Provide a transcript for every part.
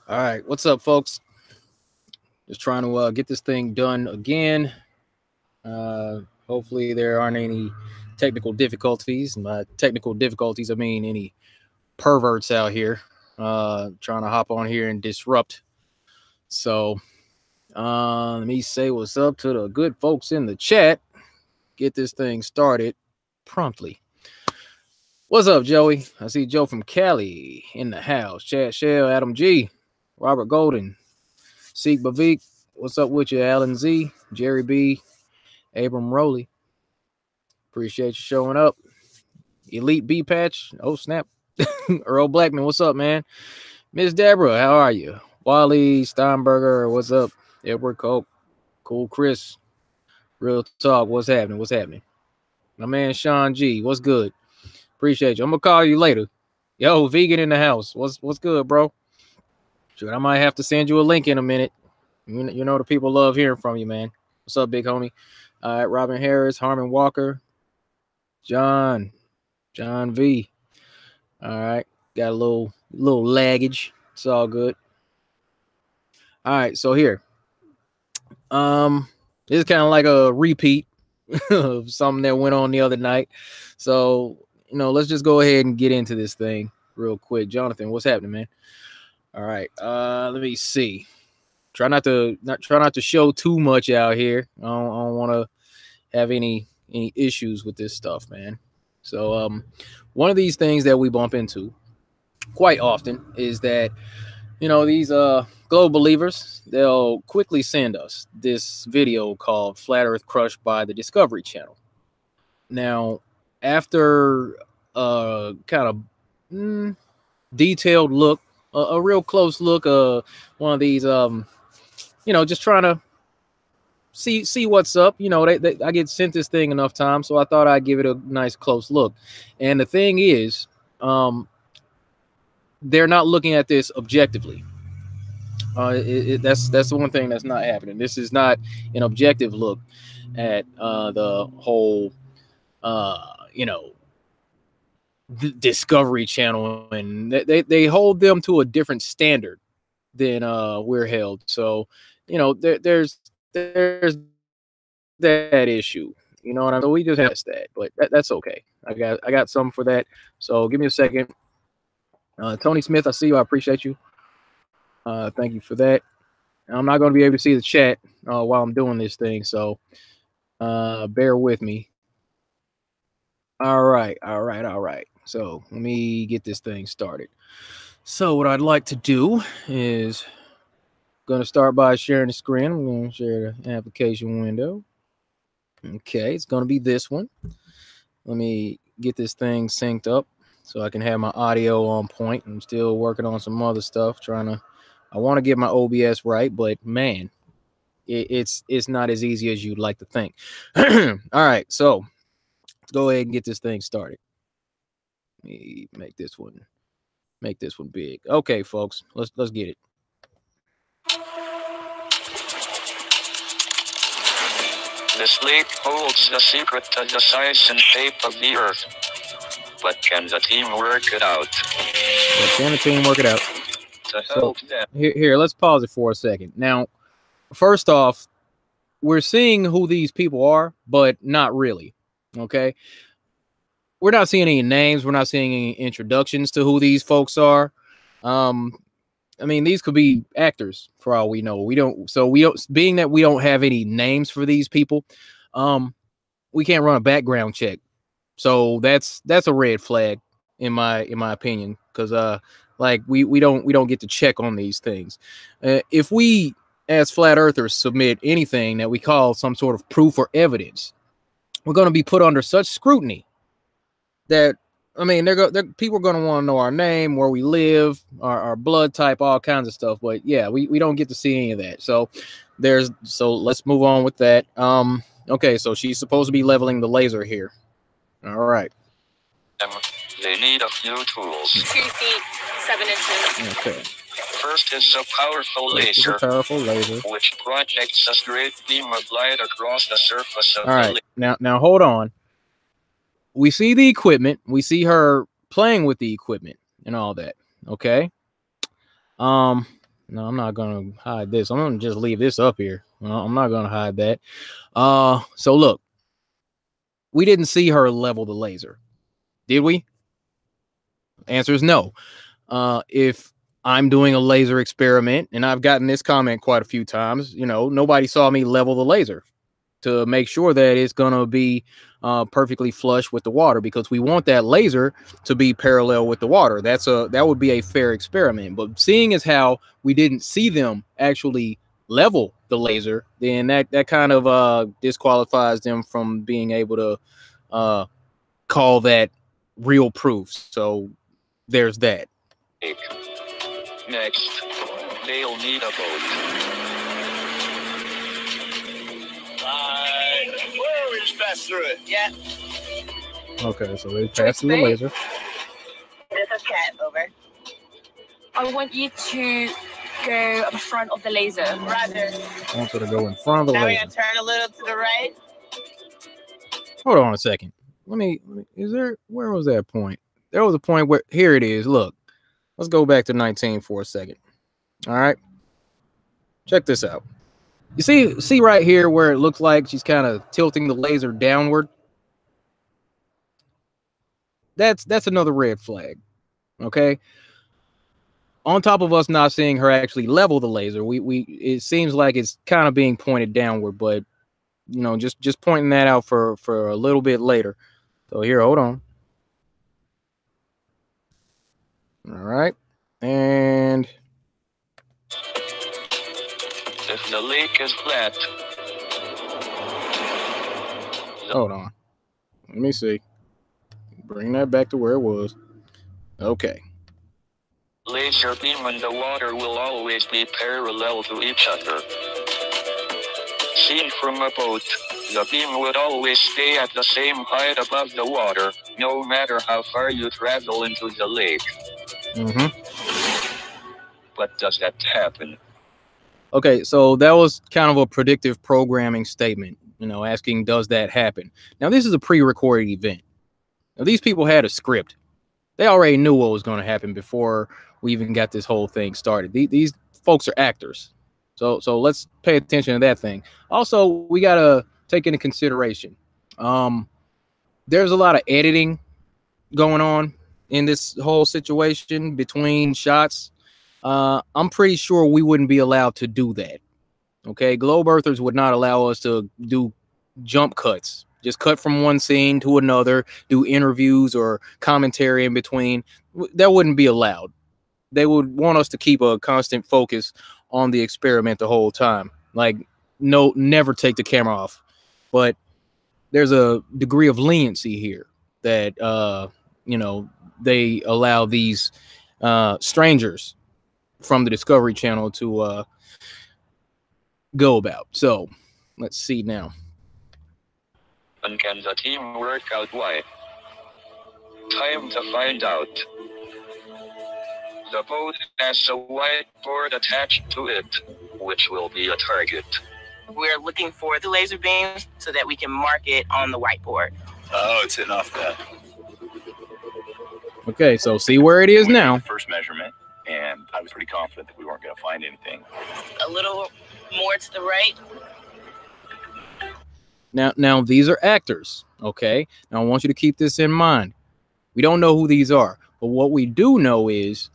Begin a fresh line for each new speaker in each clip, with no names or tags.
All right, what's up, folks? Just trying to get this thing done again. Hopefully, there aren't any technical difficulties. By technical difficulties, I mean any perverts out here trying to hop on here and disrupt. So, let me say what's up to the good folks in the chat. Get this thing started promptly. What's up, Joey? I see Joe from Cali in the house. Chad Shell, Adam G, Robert Golden, Seek Bavik. What's up with you, Alan Z, Jerry B, Abram Rowley? Appreciate you showing up. Elite B Patch. Oh, snap. Earl Blackman, what's up, man? Miss Deborah, how are you? Wally Steinberger, what's up? Edward Coke. Cool Chris. Real talk, what's happening? What's happening? My man Sean G, what's good? Appreciate you. I'm gonna call you later. Yo, vegan in the house. What's good, bro? Sure, I might have to send you a link in a minute. You know the people love hearing from you, man. What's up, big homie? All right, Robin Harris, Harmon Walker, John V. All right, got a little laggage. It's all good. All right, so here, this is kind of like a repeat of something that went on the other night. So let's just go ahead and get into this thing real quick. Jonathan, what's happening, man? All right, let me see. Try not to show too much out here. I don't want to have any issues with this stuff, man. So one of these things that we bump into quite often is that these global believers, they'll quickly send us this video called Flat Earth Crushed by the Discovery Channel. Now, after a kind of detailed look, a real close look, one of these just trying to see what's up. I get sent this thing enough times, so I thought I'd give it a nice close look. And the thing is, they're not looking at this objectively. That's the one thing that's not happening. This is not an objective look at the whole, Discovery Channel, and they hold them to a different standard than we're held. So, there's that issue. You know what I mean? So we just have that, but that's okay. I got some for that. So give me a second. Tony Smith, I see you. I appreciate you. Thank you for that. I'm not going to be able to see the chat while I'm doing this thing, so bear with me. All right. So let me get this thing started. So what I'd like to do is going to start by sharing the screen. I'm going to share the application window. Okay, it's going to be this one. Let me get this thing synced up so I can have my audio on point. I'm still working on some other stuff, I want to get my OBS right, but man, it's not as easy as you'd like to think. All right, so let's go ahead and get this thing started. Let me make this one big. Okay, folks, let's get it.
This lake holds the secret to the size and shape of the Earth. But can the team work it out? To help them.
Here, let's pause it for a second. Now, first off, we're seeing who these people are, but not really. Okay? We're not seeing any names. We're not seeing any introductions to who these folks are. I mean, these could be actors for all we know. We don't, being that we don't have any names for these people, we can't run a background check. So that's a red flag in my opinion, because we don't get to check on these things. If we as flat earthers submit anything that we call some sort of proof or evidence, we're going to be put under such scrutiny that, I mean, people are going to want to know our name, where we live, our blood type, all kinds of stuff. But yeah, we don't get to see any of that. So let's move on with that. Okay, so she's supposed to be leveling the laser here. All right.
They need a few tools.
2 feet, 7 inches.
Okay. First is a powerful laser, which projects a straight beam of light across the surface of
the lake. Now hold on. We see the equipment. We see her playing with the equipment and all that. Okay. No, I'm not gonna hide this. I'm gonna just leave this up here. No, I'm not gonna hide that. So look, we didn't see her level the laser, did we? Answer is no. If I'm doing a laser experiment, and I've gotten this comment quite a few times, nobody saw me level the laser to make sure that it's gonna be perfectly flush with the water, because we want that laser to be parallel with the water. That would be a fair experiment. But seeing as how we didn't see them actually level the laser, then that kind of disqualifies them from being able to call that real proof. So there's that.
Next, they'll need a boat.
Where we just passed through it?
Yeah.
Okay, so they passed through the laser.
This is Cat, over. I want you to go at the front of the laser. Roger.
I want you to go in front of the
Now we're
laser.
gonna turn a little to the right.
Hold on a second. Where was that point? There was a point where, here it is. Look, let's go back to 19 for a second. All right. Check this out. You see right here where it looks like she's kind of tilting the laser downward? That's another red flag. Okay. On top of us not seeing her actually level the laser, it seems like it's kind of being pointed downward, but just pointing that out for a little bit later. So here, hold on. All right. And
If the lake is flat,
hold on. Let me see. Bring that back to where it was. Okay.
laser beam and the water will always be parallel to each other. Seen from a boat, the beam would always stay at the same height above the water, no matter how far you travel into the lake. But does that happen?
Okay, so that was kind of a predictive programming statement, asking, does that happen? Now, this is a pre-recorded event. Now, these people had a script. They already knew what was going to happen before we even got this whole thing started. These folks are actors. So let's pay attention to that thing. Also, we got to take into consideration, there's a lot of editing going on in this whole situation between shots. I'm pretty sure we wouldn't be allowed to do that. Okay, Globe Earthers would not allow us to do jump cuts, just cut from one scene to another, do interviews or commentary in between. That wouldn't be allowed. They would want us to keep a constant focus on the experiment the whole time. Like, no, never take the camera off. But there's a degree of leniency here that they allow these strangers from the Discovery Channel to go about. So let's see now.
And can the team work out why? Time to find out. The boat has a whiteboard attached to it, which will be a target.
We're looking for the laser beams so that we can mark it on the whiteboard.
Oh, it's hitting off that.
Okay, so see where it is now.
First measurement, and I was pretty confident that we weren't going to find anything.
A little more to the right.
Now these are actors, okay? Now I want you to keep this in mind. We don't know who these are, but what we do know is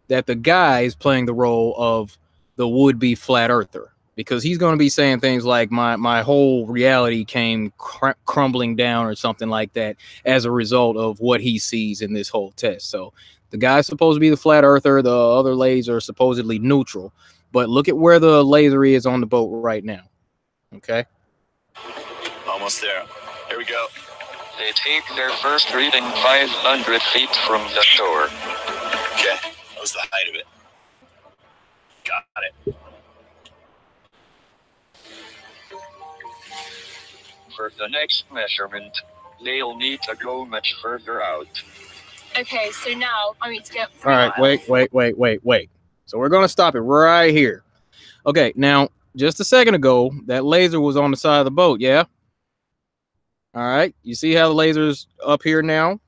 that the guy is playing the role of the would-be flat earther, because he's going to be saying things like my whole reality came crumbling down or something like that as a result of what he sees in this whole test. So the guy's supposed to be the flat earther, the other ladies are supposedly neutral, but look at where the laser is on the boat right now. Okay,
Almost there. Here we go.
They take their first reading 500 feet from the shore.
Okay, that was the height of it. Got it.
For the next measurement, they'll need to go much further out.
Okay, so now I need to get.
all right, wait. So we're going to stop it right here. Okay, now just a second ago that laser was on the side of the boat. Yeah, all right, you see how the laser's up here now?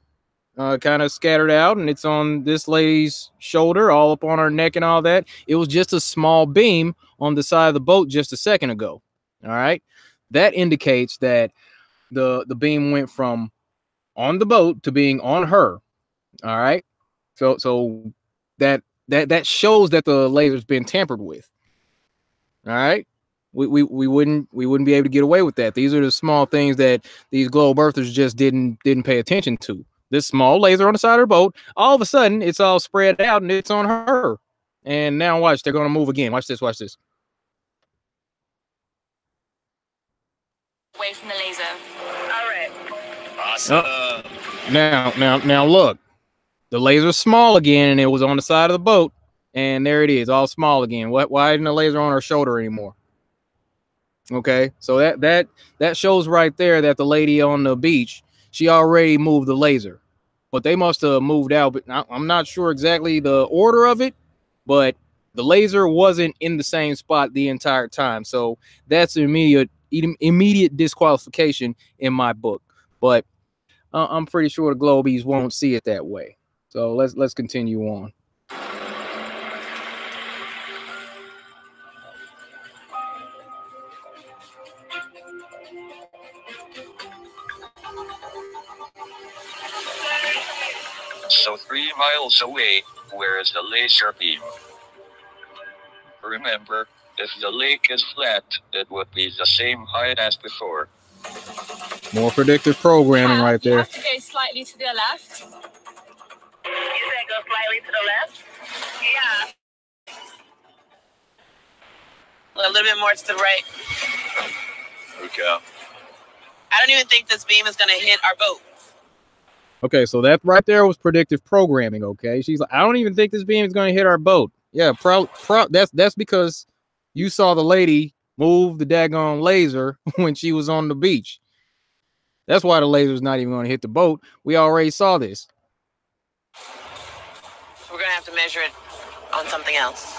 All kind of scattered out, and it's on this lady's shoulder, all up on her neck and all that. It was just a small beam on the side of the boat just a second ago. All right, that indicates that the beam went from on the boat to being on her. All right, so that shows that the laser's been tampered with. All right. We wouldn't be able to get away with that. These are the small things that these globe earthers just didn't pay attention to. This small laser on the side of her boat, all of a sudden it's all spread out and it's on her. And now watch, they're gonna move again. Watch this, watch this.
Away from the laser.
All right.
Awesome.
Now look. The laser's small again, and it was on the side of the boat, and there it is, all small again. Why isn't the laser on her shoulder anymore? Okay, so that shows right there that the lady on the beach, she already moved the laser, but they must have moved out. But I'm not sure exactly the order of it, but the laser wasn't in the same spot the entire time, so that's immediate disqualification in my book. But I'm pretty sure the Globies won't see it that way. So let's continue on.
So 3 miles away, where is the laser beam? Remember, if the lake is flat, it would be the same height as before.
More predictive programming right
You
there.
have to go slightly to the left.
You said go slightly to the left? Yeah. A little bit more to the right.
Okay.
I don't even think this beam is going to hit our boat.
Okay, so that right there was predictive programming. Okay, she's like, I don't even think this beam is going to hit our boat. Yeah, that's because you saw the lady move the daggone laser when she was on the beach. That's why the laser's not even going to hit the boat. We already saw this.
We're going to have to measure it on something else.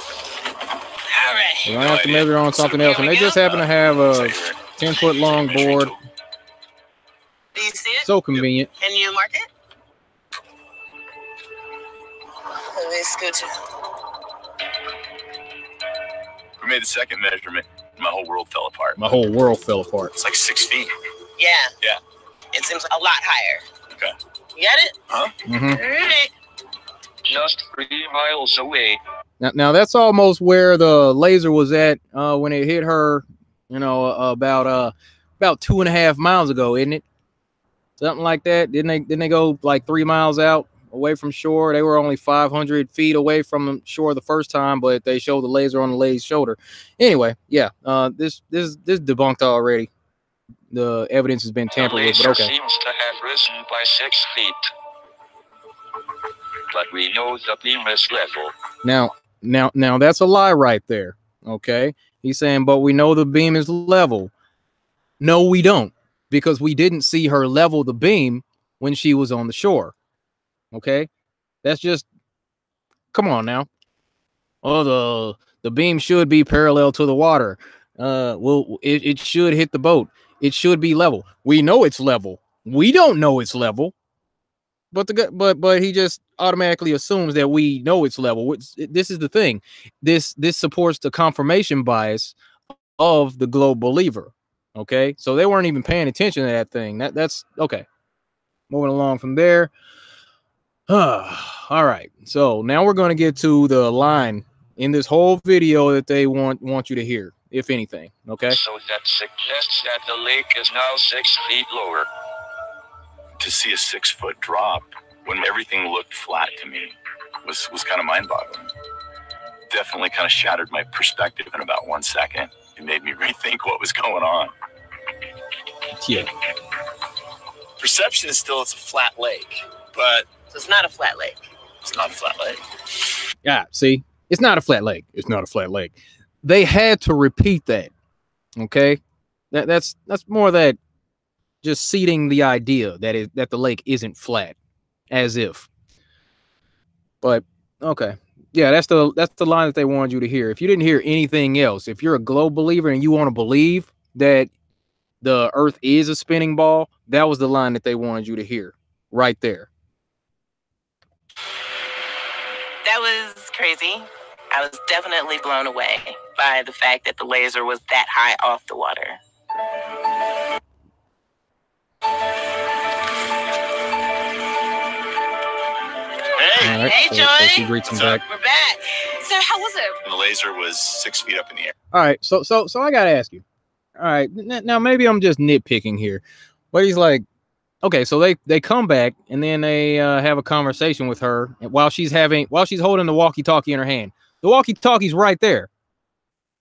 All right.
We're going to have to measure on something else, and they just happen to have a 10-foot long board.
Do you see it?
So convenient.
Can you mark it? Let me scoot it.
We made the second measurement. My whole world fell apart.
My whole world fell apart.
It's like 6 feet.
Yeah.
Yeah.
It seems a lot higher.
Okay.
You got it?
Huh?
Mm-hmm.
All right.
Just 3 miles away.
Now that's almost where the laser was at when it hit her. You know, about 2.5 miles ago, isn't it? Something like that. Didn't they go like 3 miles out away from shore? They were only 500 feet away from shore the first time, but they showed the laser on the lady's shoulder. Anyway, yeah. This debunked already. The evidence has been tampered with, but okay.
The laser seems to have risen by 6 feet. But we know the beam is level.
Now that's a lie right there. Okay. He's saying, but we know the beam is level. No, we don't, because we didn't see her level the beam when she was on the shore. Okay. That's just, come on now. Oh, the beam should be parallel to the water. Well, it should hit the boat. It should be level. We know it's level. We don't know it's level. But he just automatically assumes that we know it's level. This is the thing. This supports the confirmation bias of the globe believer. Okay, so they weren't even paying attention to that thing. That's okay. Moving along from there. All right. So now we're going to get to the line in this whole video that they want you to hear, if anything. Okay.
So that suggests that the lake is now 6 feet lower.
To see a 6-foot drop when everything looked flat to me was kind of mind-boggling. Definitely kind of shattered my perspective in about 1 second. It made me rethink what was going on.
Yeah.
Perception is still it's a flat lake, but
So it's not a flat lake.
it's not a flat lake.
Yeah. See, it's not a flat lake. It's not a flat lake. They had to repeat that. Okay. That's more that just seeding the idea that the lake isn't flat, as if. But okay. Yeah, that's the line that they wanted you to hear. If you didn't hear anything else, if you're a globe believer and you want to believe that the earth is a spinning ball, that was the line that they wanted you to hear right there.
That was crazy. I was definitely blown away by the fact that the laser was that high off the water.
Hey,
All right,
Hey,
so
Joy.
she greets him
What's up?
back.
We're back.
So how was it?
And the laser was 6 feet up in the air.
All right, so I gotta ask you. All right, now maybe I'm just nitpicking here, but he's like, okay, so they come back and then they have a conversation with her while she's holding the walkie-talkie in her hand. The walkie-talkie's right there.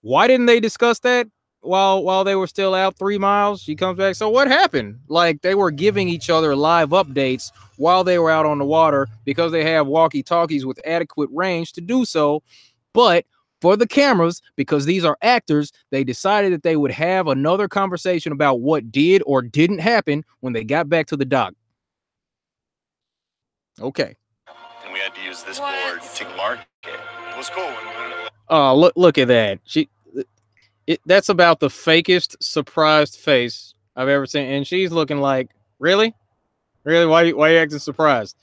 Why didn't they discuss that while they were still out 3 miles? She comes back. So what happened? Like they were giving each other live updates while they were out on the water because they have walkie-talkies with adequate range to do so. But for the cameras, because these are actors, they decided that they would have another conversation about what did or didn't happen when they got back to the dock. Okay.
And we had to use this
What?
board to mark it. It was cool. When
Look at that. That's about the fakest surprised face I've ever seen, and she's looking like, really? Really? Why are you acting surprised?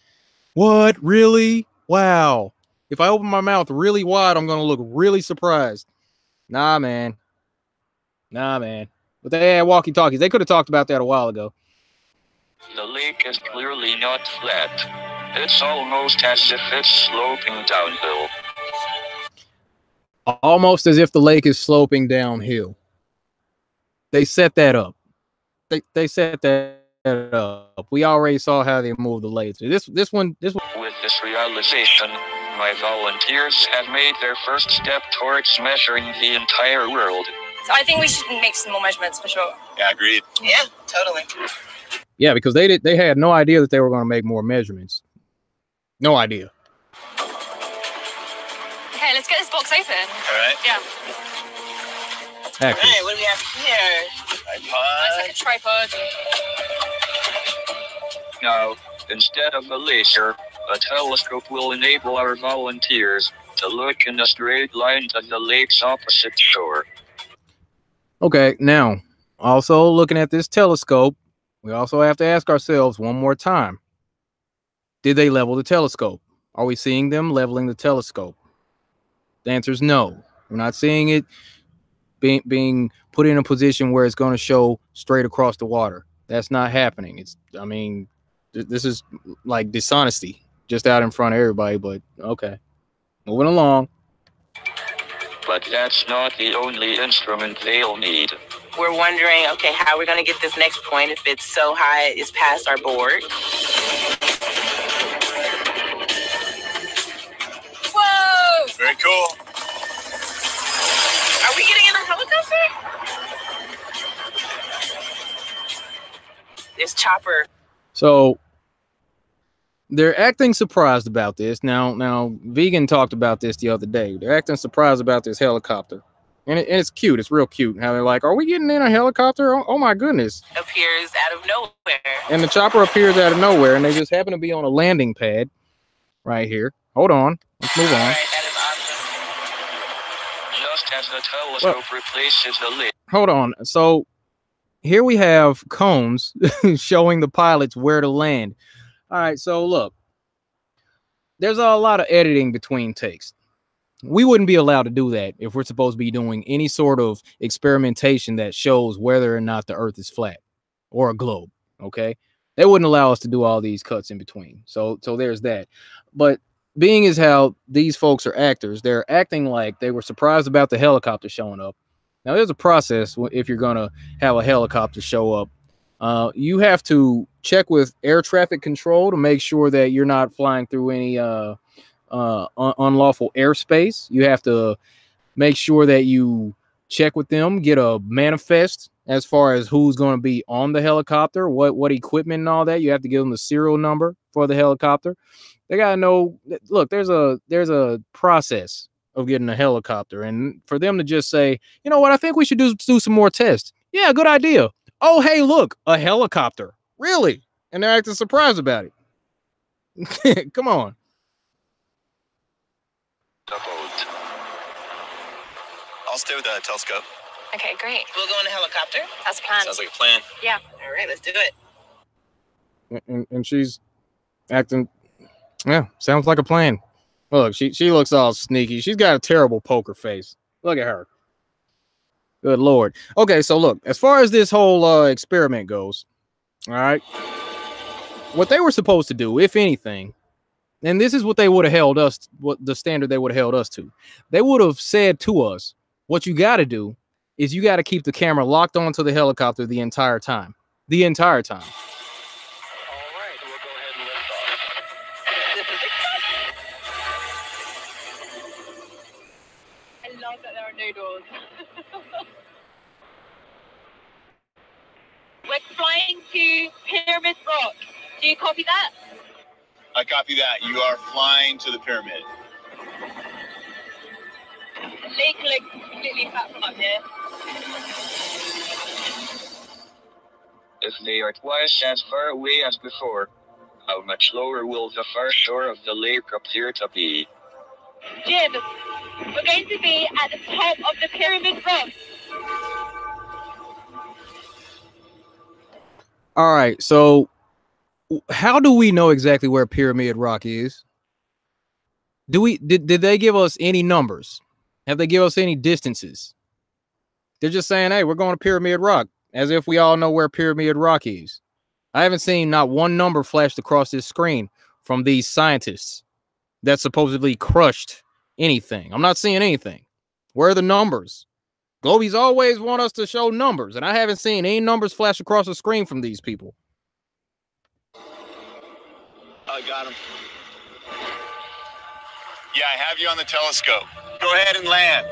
What? Really? Wow. If I open my mouth really wide, I'm gonna look really surprised. Nah, man. But they had walkie-talkies. They could have talked about that a while ago.
The lake is clearly not flat. It's almost as if it's sloping downhill.
Almost as if the lake is sloping downhill. They set that up. They set that up. We already saw how they moved the laser. This one.
With this realization, my volunteers have made their first step towards measuring the entire world.
So I think we should make some more measurements for sure.
Yeah, agreed.
Yeah, totally.
Yeah, because they had no idea that they were going to make more measurements. No idea.
Okay, let's get this box open.
All right.
Yeah.
All
Actors.
right, what do we have here?
It's like a tripod.
Now, instead of a laser, a telescope will enable our volunteers to look in a straight line to the lake's opposite shore.
Okay, now, also looking at this telescope, we also have to ask ourselves one more time. Did they level the telescope? Are we seeing them leveling the telescope? The answer is no. We're not seeing it being put in a position where it's going to show straight across the water. That's not happening. This is like dishonesty just out in front of everybody, but okay. Moving along.
But that's not the only instrument they'll need.
We're wondering, okay, how we're going to get this next point if it's so high it's past our board.
Whoa!
Very cool.
Are we getting in a helicopter? There's Chopper.
So they're acting surprised about this. Now, Vegan talked about this the other day. They're acting surprised about this helicopter. And it's cute. It's real cute. How they're like, are we getting in a helicopter? Oh my goodness.
Appears out of nowhere.
And the chopper appears out of nowhere, and they just happen to be on a landing pad right here. Hold on. Let's move
All
on.
right, that is awesome.
Just as the telescope replaces the lid.
Hold on. So here we have cones showing the pilots where to land. All right, so look. There's a lot of editing between takes. We wouldn't be allowed to do that if we're supposed to be doing any sort of experimentation that shows whether or not the Earth is flat or a globe. Okay, they wouldn't allow us to do all these cuts in between. So there's that. But being as how these folks are actors, they're acting like they were surprised about the helicopter showing up. Now there's a process if you're gonna have a helicopter show up. You have to check with air traffic control to make sure that you're not flying through any unlawful airspace. You have to make sure that you check with them, get a manifest as far as who's going to be on the helicopter, what equipment and all that. You have to give them the serial number for the helicopter. They got to know, look, there's a process of getting a helicopter, and for them to just say, you know what, I think we should do some more tests. Yeah, good idea. Oh, hey, look, a helicopter. Really? And they're acting surprised about it. Come on.
I'll stay with the telescope.
Okay, great.
We'll go in a helicopter.
That's a plan.
Sounds like a plan.
Yeah.
All right, let's do it.
And she's acting, yeah, sounds like a plan. Look, she looks all sneaky. She's got a terrible poker face. Look at her. Good Lord. Okay, so look, as far as this whole experiment goes, all right, what they were supposed to do, if anything, and this is what they would have held us, what the standard they would have held us to, they would have said to us, what you got to do is you got to keep the camera locked onto the helicopter the entire time. The entire time.
All right, we'll go ahead and lift off. This is exciting.
I love that there are no doors. We're flying to Pyramid Rock. Do you copy that?
I copy that. You are flying to the pyramid.
The lake looks completely flat from up here.
If they are twice as far away as before, how much lower will the far shore of the lake appear to be?
Jim, we're going to be at the top of the Pyramid Rock.
All right, so how do we know exactly where Pyramid Rock is? Did they give us any numbers? Have they give us any distances? They're just saying, hey, we're going to Pyramid Rock, as if we all know where Pyramid Rock is. I haven't seen not one number flashed across this screen from these scientists that supposedly crushed anything. I'm not seeing anything. Where are the numbers? Globies always want us to show numbers, and I haven't seen any numbers flash across the screen from these people.
I got him. Yeah, I have you on the telescope. Go ahead and land.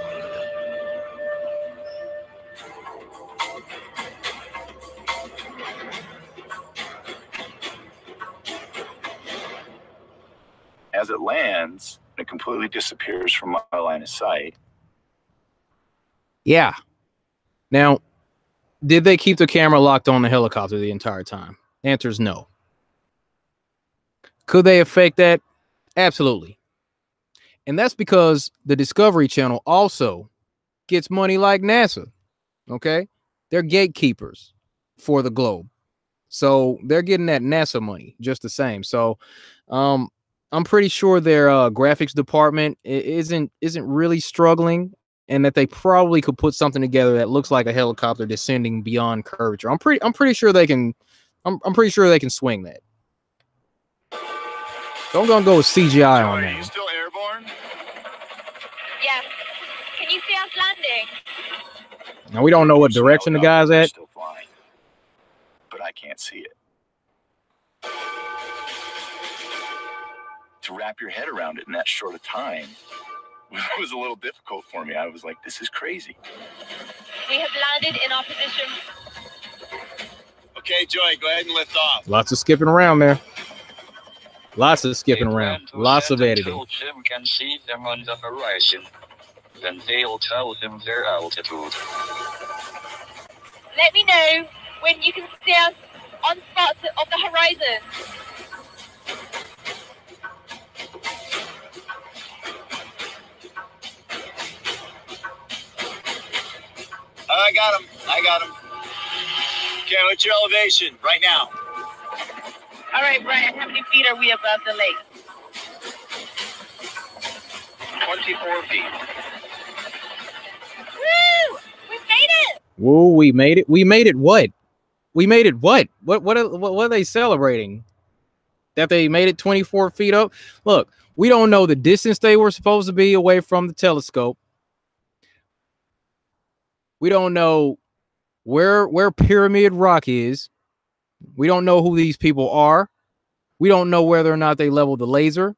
As it lands, it completely disappears from my line of sight.
Yeah. Now, did they keep the camera locked on the helicopter the entire time? Answer is no. Could they have faked that? Absolutely. And that's because the Discovery Channel also gets money like NASA. Okay? They're gatekeepers for the globe. So they're getting that NASA money just the same. So I'm pretty sure their graphics department isn't really struggling, and that they probably could put something together that looks like a helicopter descending beyond curvature. I'm pretty sure they can. I'm pretty sure they can swing that. So I'm gonna go with CGI on
Are
that.
you still airborne?
Yeah. Can you see us landing?
Now we don't know what direction the guy's
They're
at.
still flying, but I can't see it. To wrap your head around it in that short a time was a little difficult for me. I was like, this is crazy.
We have landed in our position.
Okay, Joy, go ahead and lift off.
Lots of skipping around there. Lots of skipping
They
around.
plan to
Lots
set
of editing.
until Jim can see them on the horizon. Then they'll tell him their altitude.
Let me know when you can see us on spots of the horizon.
I got him. Okay, what's your elevation right now?
All right, Brian, how many feet are we above the lake?
24 feet.
Woo! We made it!
Whoa, we made it. We made it what? We made it what? What are they celebrating? That they made it 24 feet up? Look, we don't know the distance they were supposed to be away from the telescope. We don't know where Pyramid Rock is. We don't know who these people are. We don't know whether or not they leveled the laser.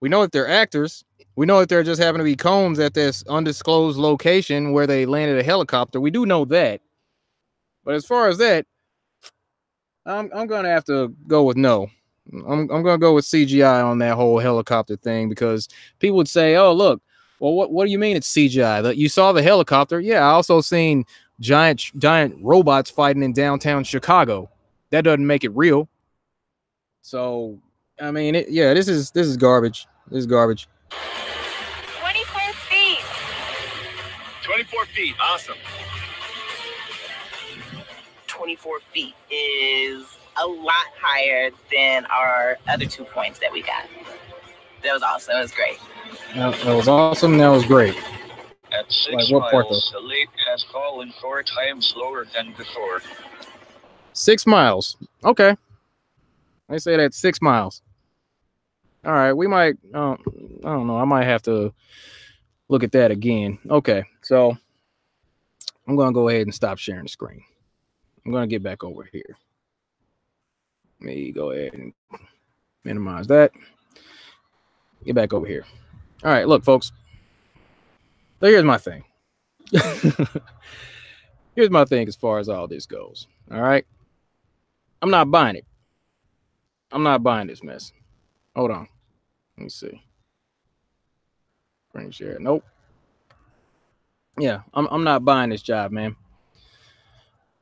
We know that they're actors. We know that there just happen to be cones at this undisclosed location where they landed a helicopter. We do know that. But as far as that, I'm gonna have to go with no. I'm gonna go with CGI on that whole helicopter thing, because people would say, "Oh, look, well, what do you mean it's CGI? That you saw the helicopter? Yeah, I also seen giant robots fighting in downtown Chicago. That doesn't make it real." So, I mean, this is garbage. This is garbage.
24 feet.
24 feet. Awesome.
24 feet is a lot higher than our other 2 points that we got. That was awesome. It was great.
That was awesome. That was great.
At 6
Like, what part,
miles, the lake has fallen 4 times lower than before.
6 miles. Okay. They say that's 6 miles. All right. We might, I don't know. I might have to look at that again. Okay. So I'm going to go ahead and stop sharing the screen. I'm going to get back over here. Let me go ahead and minimize that. Get back over here. All right. Look, folks. So here's my thing. Here's my thing as far as all this goes. All right. I'm not buying it. I'm not buying this mess. Hold on. Let me see. Screen share. Nope. Yeah, I'm not buying this job, man.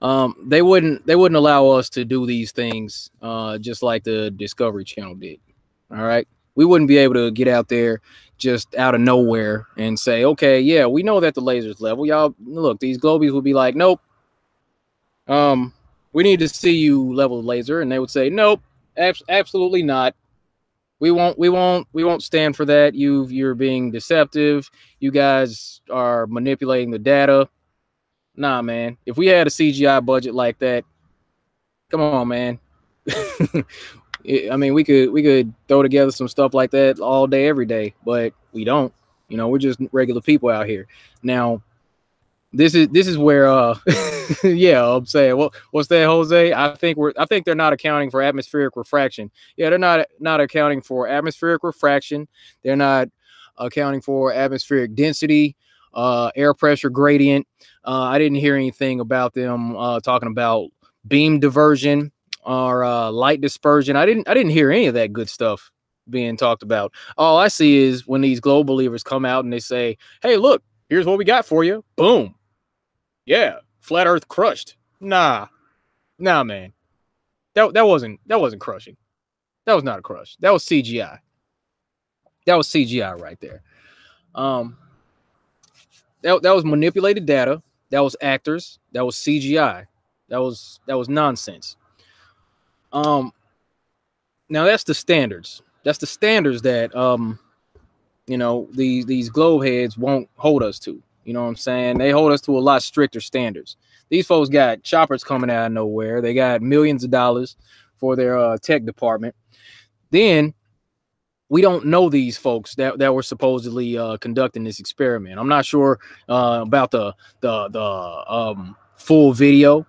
They wouldn't allow us to do these things just like the Discovery Channel did. All right. We wouldn't be able to get out there just out of nowhere and say, okay, yeah, we know that the laser's level. Y'all look, these globies would be like, nope. We need to see you level the laser, and they would say, nope, absolutely not. We won't stand for that. You're being deceptive. You guys are manipulating the data. Nah, man. If we had a CGI budget like that, come on, man. I mean, we could throw together some stuff like that all day, every day, but we don't. You know, we're just regular people out here. Now, this is where yeah, I'm saying, what's that, Jose? I think they're not accounting for atmospheric refraction. Yeah, they're not accounting for atmospheric refraction. They're not accounting for atmospheric density, air pressure gradient. I didn't hear anything about them talking about beam diversion or light dispersion. I didn't hear any of that good stuff being talked about. All I see is when these globe believers come out and they say, hey, look, here's what we got for you. Boom. Yeah, flat Earth crushed. Nah, man. That wasn't crushing. That was not a crush. That was CGI. That was CGI right there. That was manipulated data. That was actors. That was CGI. That was nonsense. Now that's the standards. That's the standards that you know, these globe heads won't hold us to. You know what I'm saying? They hold us to a lot stricter standards. These folks got choppers coming out of nowhere. They got millions of dollars for their tech department. Then we don't know these folks that were supposedly conducting this experiment. I'm not sure about the full video.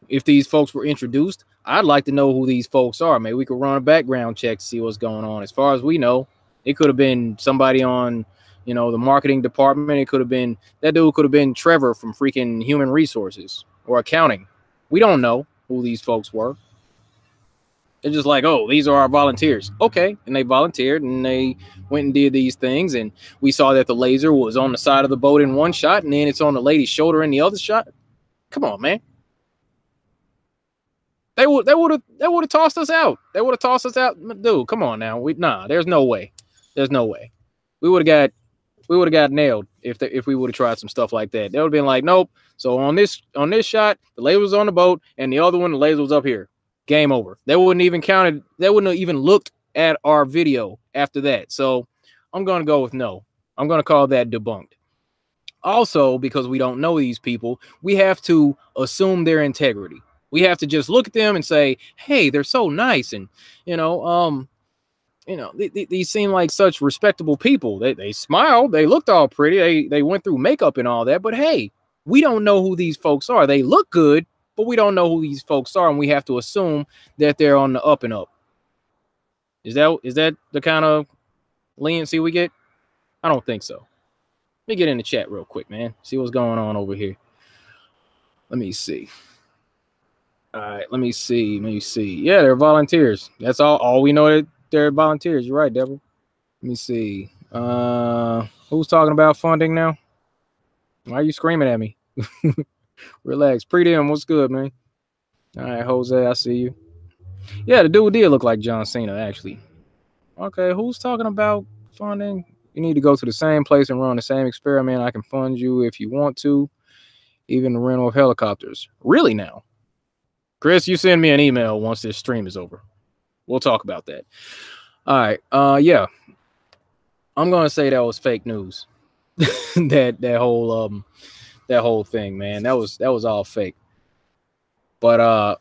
If these folks were introduced, I'd like to know who these folks are. Maybe we could run a background check to see what's going on. As far as we know, it could have been somebody on, you know, the marketing department. It could have been that dude. Could have been Trevor from freaking human resources or accounting. We don't know who these folks were. They're just like, oh, these are our volunteers. Okay. And they volunteered and they went and did these things. And we saw that the laser was on the side of the boat in one shot, and then it's on the lady's shoulder in the other shot. Come on, man. They would have tossed us out. They would have tossed us out. Dude, come on now. There's no way. There's no way. We would have got nailed if we would have tried some stuff like that. They would have been like, nope. So on this shot, the laser was on the boat, and the other one, the laser was up here. Game over. They wouldn't even counted. They wouldn't have even looked at our video after that. So I'm gonna go with no. I'm gonna call that debunked. Also, because we don't know these people, we have to assume their integrity. We have to just look at them and say, hey, they're so nice. And, these seem like such respectable people. They smiled. They looked all pretty. They went through makeup and all that. But, hey, we don't know who these folks are. They look good, but we don't know who these folks are. And we have to assume that they're on the up and up. Is that the kind of leniency we get? I don't think so. Let me get in the chat real quick, man. See what's going on over here. Let me see. All right, let me see. Yeah, they're volunteers. That's all we know, that they're volunteers. You're right, Deborah. Let me see. Who's talking about funding now? Why are you screaming at me? Relax. Pre-dem, what's good, man? All right, Jose, I see you. Yeah, the dude did look like John Cena, actually. Okay, who's talking about funding? You need to go to the same place and run the same experiment. I can fund you if you want to, even the rental of helicopters. Really now? Chris, you send me an email once this stream is over. We'll talk about that. All right. Yeah. I'm gonna say that was fake news. that whole thing, man. That was all fake. But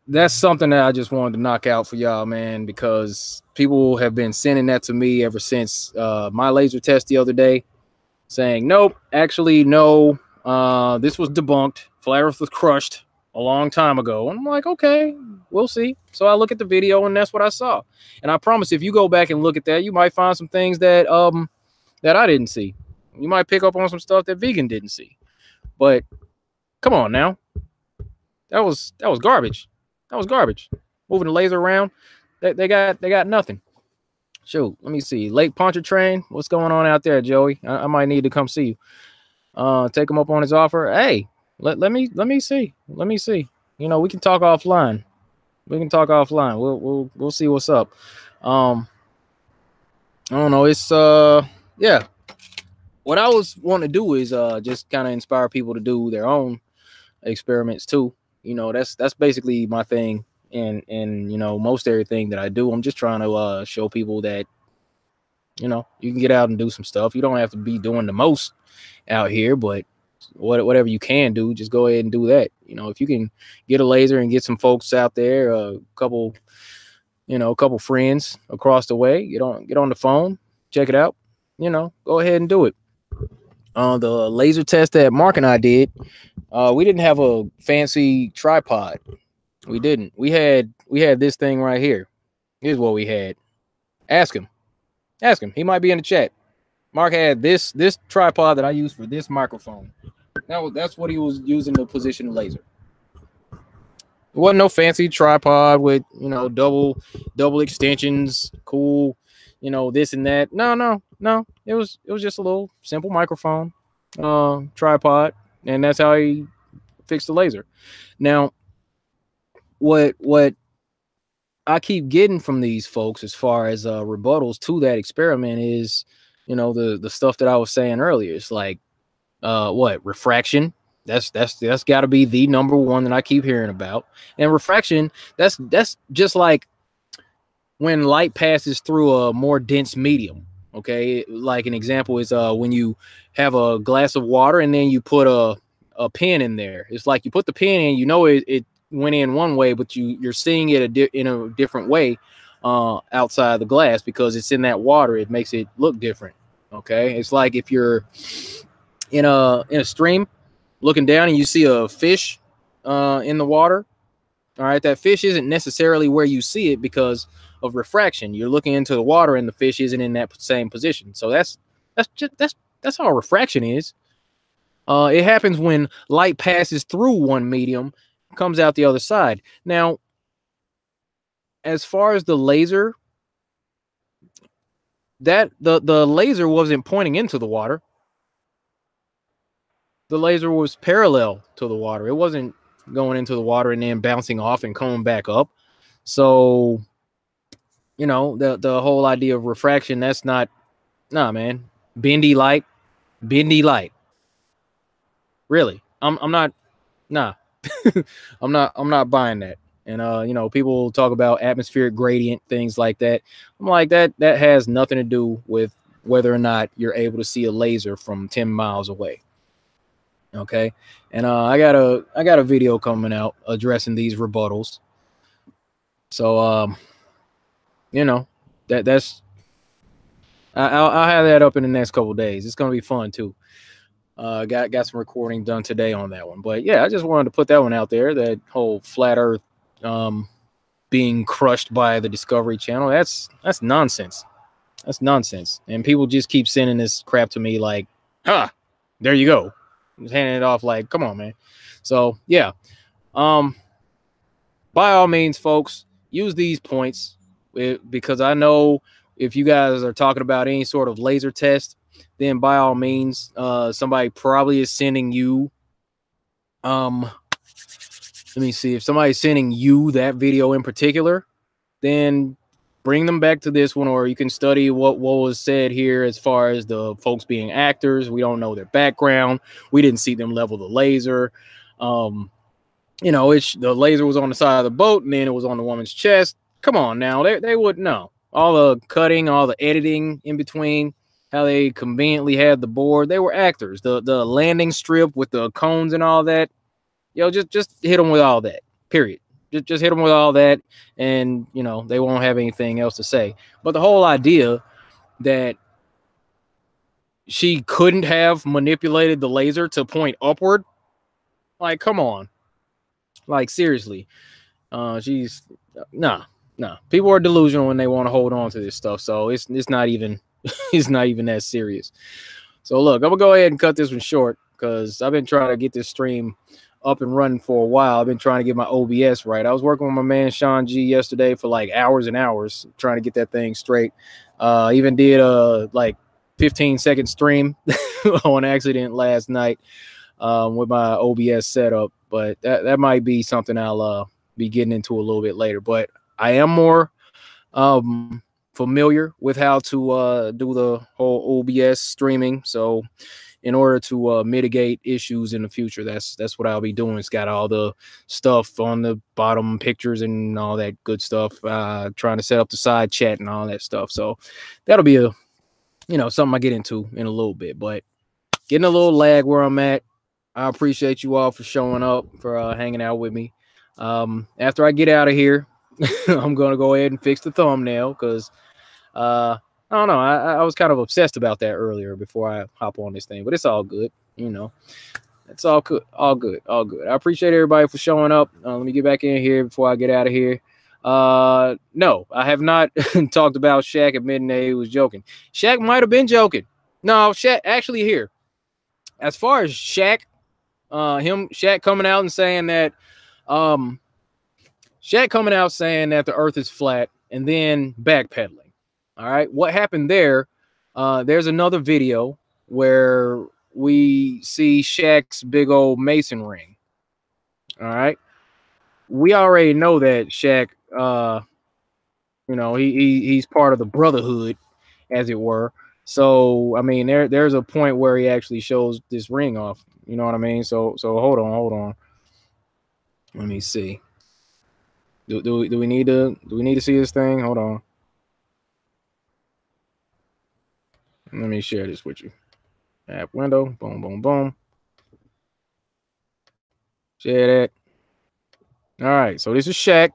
that's something that I just wanted to knock out for y'all, man, because people have been sending that to me ever since my laser test the other day, saying, nope, actually, no, this was debunked. Flat Earth was crushed a long time ago. And I'm like, okay, we'll see. So I look at the video, and that's what I saw. And I promise, if you go back and look at that, you might find some things that that I didn't see. You might pick up on some stuff that Vegan didn't see. But come on now, that was garbage. That was garbage. Moving the laser around, they got nothing. Shoot, let me see. Lake Pontchartrain, what's going on out there, Joey? I might need to come see you. Take him up on his offer. Hey, let me see. Let me see. You know, we can talk offline. We can talk offline. We'll see what's up. I don't know. It's yeah. What I was wanting to do is just kind of inspire people to do their own experiments too. You know, that's basically my thing. And you know, most everything that I do, I'm just trying to show people that, you know, you can get out and do some stuff. You don't have to be doing the most out here, but whatever you can do, just go ahead and do that. You know, if you can get a laser and get some folks out there, a couple friends across the way, get on the phone, check it out. You know, go ahead and do it. The laser test that Mark and I did, we didn't have a fancy tripod. We didn't. We had this thing right here. Here's what we had. Ask him. He might be in the chat. Mark had this tripod that I use for this microphone. That's what he was using to position the laser. It wasn't no fancy tripod with, you know, double extensions, cool, you know, this and that. No. It was just a little simple microphone, tripod, and that's how he fixed the laser. Now, what I keep getting from these folks as far as rebuttals to that experiment is, you know, the stuff that I was saying earlier. It's like refraction. That's got to be the number one that I keep hearing about. And refraction, that's just like when light passes through a more dense medium. Okay, like an example is when you have a glass of water and then you put a pin in there. It's like you put the pin in, you know, it went in one way, but you're seeing it in a different way outside the glass because it's in that water. It makes it look different. Okay, it's like if you're in a stream looking down and you see a fish in the water. All right, that fish isn't necessarily where you see it because of refraction. You're looking into the water and the fish isn't in that same position. So that's how refraction is. It happens when light passes through one medium, comes out the other side. Now, as far as the laser, that the laser wasn't pointing into the water. The laser was parallel to the water. It wasn't going into the water and then bouncing off and coming back up. So, you know, the whole idea of refraction, that's not, man. Bendy light. Really. I'm not, I'm not buying that. And you know, people talk about atmospheric gradient, things like that. I'm like, that has nothing to do with whether or not you're able to see a laser from 10 miles away. Okay. And I got a video coming out addressing these rebuttals. So you know, that's I'll have that up in the next couple of days. It's gonna be fun too. Got some recording done today on that one. But yeah, I just wanted to put that one out there. That whole flat Earth being crushed by the Discovery Channel. That's nonsense. That's nonsense. And people just keep sending this crap to me like, there you go. Just handing it off like, come on, man. So yeah. By all means, folks, use these points because I know if you guys are talking about any sort of laser test, then by all means, somebody probably is sending you. Let me see if somebody's sending you that video in particular, then bring them back to this one, or you can study what was said here as far as the folks being actors. We don't know their background. We didn't see them level the laser. You know, the laser was on the side of the boat and then it was on the woman's chest. Come on now, they wouldn't know. all the cutting, all the editing in between, how they conveniently had the board. They were actors. The landing strip with the cones and all that. Yo, just hit them with all that. Period. Just hit them with all that, and they won't have anything else to say. But the whole idea that she couldn't have manipulated the laser to point upward, like, come on, like, seriously, she's nah. People are delusional when they want to hold on to this stuff, so it's not even it's not even that serious. So look, I'm gonna go ahead and cut this one short because I've been trying to get this stream up and running for a while. I've been trying to get my OBS right. I was working with my man Sean G yesterday for like hours and hours trying to get that thing straight. Even did a like 15-second stream on accident last night with my OBS setup, but that might be something I'll be getting into a little bit later. But I am more familiar with how to do the whole OBS streaming, so in order to mitigate issues in the future, that's what I'll be doing. It's got all the stuff on the bottom, pictures and all that good stuff, trying to set up the side chat and all that stuff. So that'll be a something I get into in a little bit. But getting a little lag where I'm at. I appreciate you all for showing up, for hanging out with me. After I get out of here, I'm gonna go ahead and fix the thumbnail because I don't know. I was kind of obsessed about that earlier before I hop on this thing, but it's all good. It's all good. All good. All good. I appreciate everybody for showing up. Let me get back in here before I get out of here. No, I have not talked about Shaq admitting that he was joking. Shaq might have been joking. No, Shaq actually here. As far as Shaq, Shaq coming out and saying that, Shaq coming out saying that the Earth is flat and then backpedaling. All right, what happened there? There's another video where we see Shaq's big old Mason ring. All right, we already know that Shaq, he's part of the Brotherhood, as it were. So I mean, there's a point where he actually shows this ring off. You know what I mean? So hold on. Let me see. Do we need to see this thing? Hold on. Let me share this with you. App window. Boom, boom, boom. Share that. All right. So this is Shaq.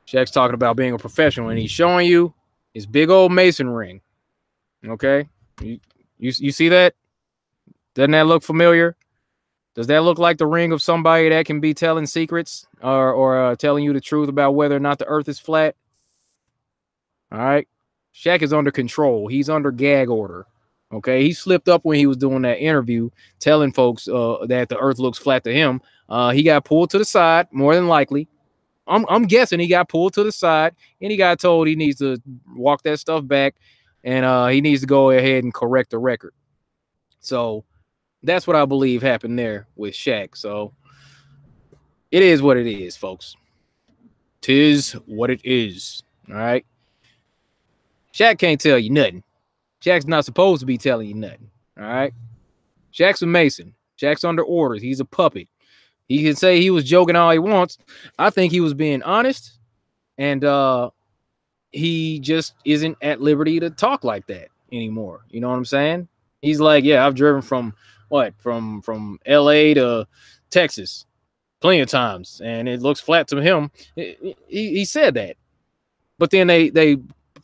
Shaq's talking about being a professional, and he's showing you his big old Mason ring. Okay. You see that? Doesn't that look familiar? Does that look like the ring of somebody that can be telling secrets or telling you the truth about whether or not the Earth is flat? All right. Shaq is under control. He's under gag order. Okay. He slipped up when he was doing that interview, telling folks that the Earth looks flat to him. He got pulled to the side, more than likely. I'm guessing he got pulled to the side and he got told he needs to walk that stuff back and he needs to go ahead and correct the record. So that's what I believe happened there with Shaq. So it is what it is, folks. 'Tis what it is. All right. Shaq can't tell you nothing. Shaq's not supposed to be telling you nothing. All right. Shaq's a Mason. Shaq's under orders. He's a puppet. He can say he was joking all he wants. I think he was being honest, and he just isn't at liberty to talk like that anymore. You know what I'm saying? He's like, yeah, I've driven from LA to Texas plenty of times, and it looks flat to him. He said that, but then they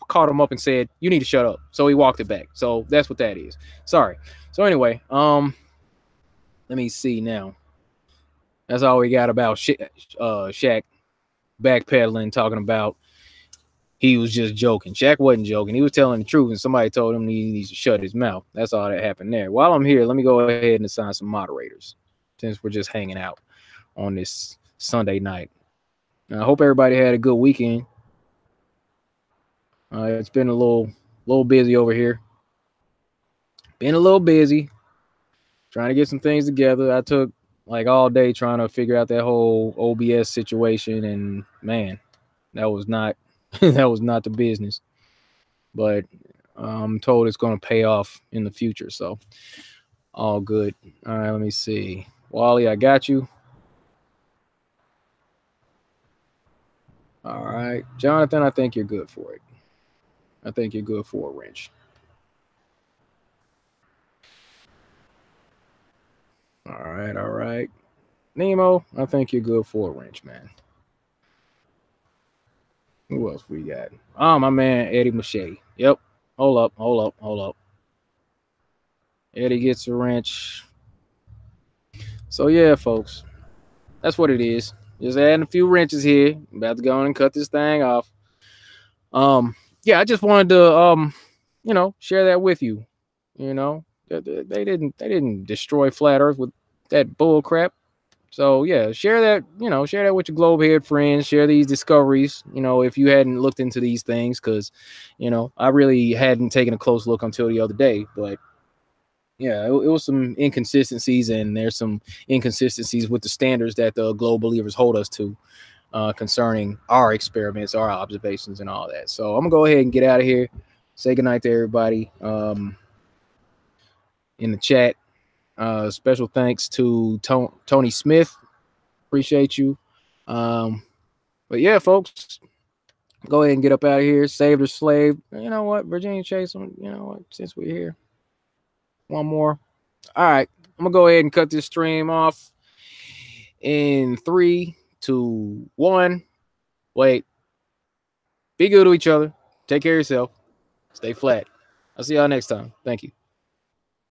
caught him up and said, you need to shut up. So he walked it back. So that's what that is. Sorry. So anyway, let me see now. That's all we got about Shaq backpedaling, talking about he was just joking. Shaq wasn't joking. He was telling the truth, and somebody told him he needs to shut his mouth. That's all that happened there. While I'm here, let me go ahead and assign some moderators since we're just hanging out on this Sunday night. I hope everybody had a good weekend. It's been a little busy over here. Been a little busy trying to get some things together. I took like all day trying to figure out that whole OBS situation, and man, that was not that was not the business. But I'm told it's going to pay off in the future, so all good. All right, let me see. Wally, I got you. All right, Jonathan, I think you're good for it. I think you're good for a wrench. All right, all right. Nemo, I think you're good for a wrench, man. Who else we got? Oh, my man, Eddie Machete. Yep. Hold up. Eddie gets a wrench. So yeah, folks, that's what it is. Just adding a few wrenches here. About to go on and cut this thing off. Um, yeah, I just wanted to share that with you. You know, they didn't destroy flat Earth with that bull crap. So yeah, share that with your globehead friends. Share these discoveries. If you hadn't looked into these things, because I really hadn't taken a close look until the other day. But yeah, it was some inconsistencies, and there's some inconsistencies with the standards that the global believers hold us to concerning our experiments, our observations, and all that. So I'm gonna go ahead and get out of here. Say goodnight to everybody in the chat. Special thanks to Tony Smith. Appreciate you. But yeah, folks, go ahead and get up out of here. Saved or slave. You know what? Virginia Chase, you know what? Since we're here, one more. All right. I'm going to go ahead and cut this stream off in 3, 2, 1. Wait. Be good to each other. Take care of yourself. Stay flat. I'll see y'all next time. Thank you.